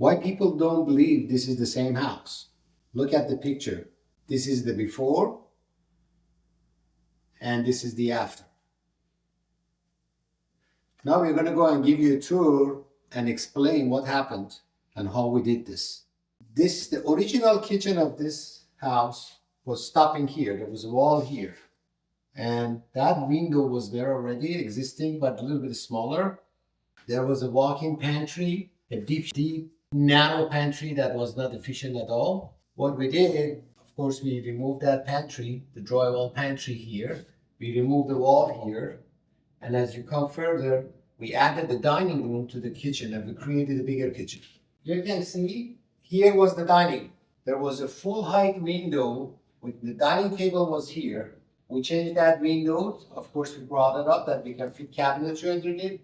Why people don't believe this is the same house? Look at the picture. This is the before and this is the after. Now we're going to go and give you a tour and explain what happened and how we did this. This, the original kitchen of this house was stopping here. There was a wall here. And that window was there already existing, but a little bit smaller. There was a walk-in pantry, a deep, narrow pantry that was not efficient at all. What we did, of course, we removed that pantry, the drywall pantry here. We removed the wall here. And as you come further, we added the dining room to the kitchen and we created a bigger kitchen. You can see here was the dining. There was a full height window with the dining table was here. We changed that window. Of course, we brought it up that we can fit cabinetry underneath.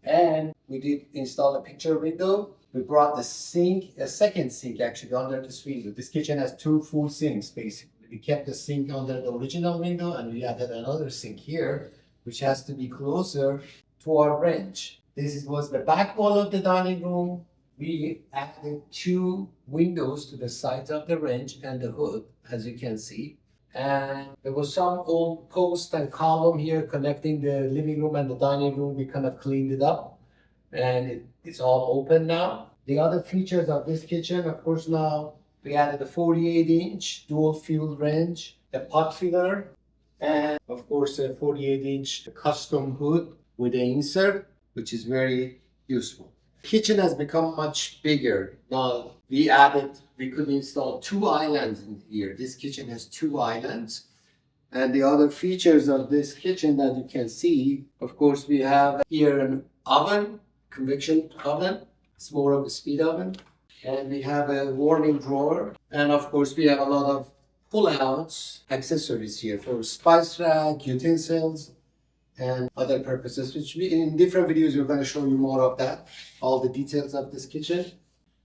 And we did install a picture window. We brought the sink, a second sink actually under this window. This kitchen has two full sinks basically. We kept the sink under the original window and we added another sink here, which has to be closer to our range. This was the back wall of the dining room. We added two windows to the sides of the range and the hood, as you can see. And there was some old post and column here connecting the living room and the dining room. We kind of cleaned it up and it's all open now. The other features of this kitchen, of course, now we added a 48-inch dual fuel range, a pot filler, and of course a 48-inch custom hood with an insert, which is very useful. Kitchen has become much bigger. Now we could install 2 islands in here. This kitchen has 2 islands. And the other features of this kitchen that you can see, of course, we have here an oven, convection oven. It's more of a speed oven. And we have a warming drawer. And of course, we have a lot of pull-outs accessories here for spice rack, utensils, and other purposes, which in different videos, we're going to show you more of that, all the details of this kitchen.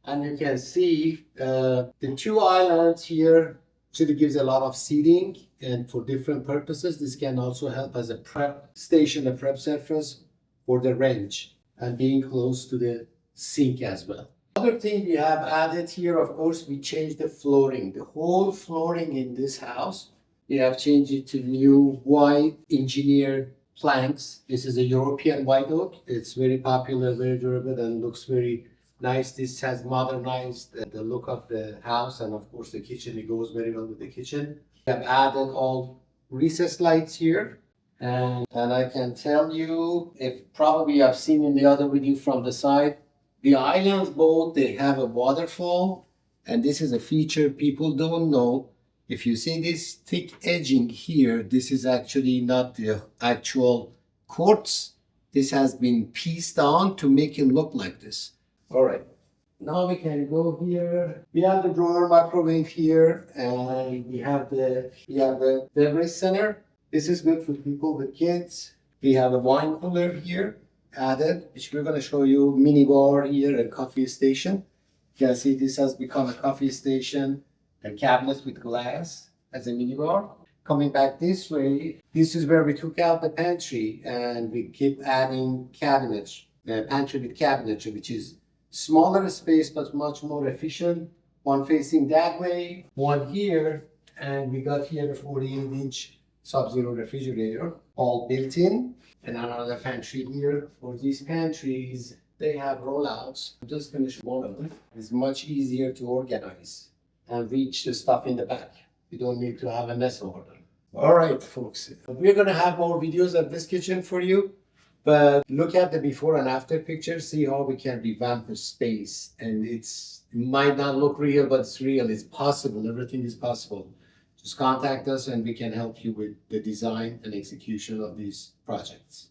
And you can see the 2 islands here actually gives a lot of seating and for different purposes. This can also help as a prep station, a prep surface for the range and being close to the sink as well. Other thing we have added here, of course, we changed the flooring. The whole flooring in this house, we have changed it to new white engineered planks. This is a European white oak. It's very popular, very durable, and looks very nice. This has modernized the look of the house, and of course the kitchen, it goes very well with the kitchen. We have added all recessed lights here, and I can tell you, if probably you have seen in the other video from the side, the islands both, they have a waterfall, and this is a feature people don't know. If you see this thick edging here, this is actually not the actual quartz. This has been pieced on to make it look like this. All right, now we can go here. We have the drawer microwave here, and we have the beverage center. This is good for people with kids. We have a wine cooler here added, which we're going to show you. Mini bar here, a coffee station. You can see this has become a coffee station. A cabinet with glass as a mini bar. Coming back this way, this is where we took out the pantry and we keep adding cabinets. The pantry with cabinetry, which is smaller space but much more efficient. One facing that way, one here, and we got here a 48-inch sub-zero refrigerator, all built in, and another pantry here. For these pantries, they have rollouts. I'm just going to show one of them. It's much easier to organize and reach the stuff in the back. You don't need to have a mess order. All right, folks. We're going to have more videos of this kitchen for you, but look at the before and after pictures, see how we can revamp the space. And it might not look real, but it's real. It's possible. Everything is possible. Just contact us and we can help you with the design and execution of these projects.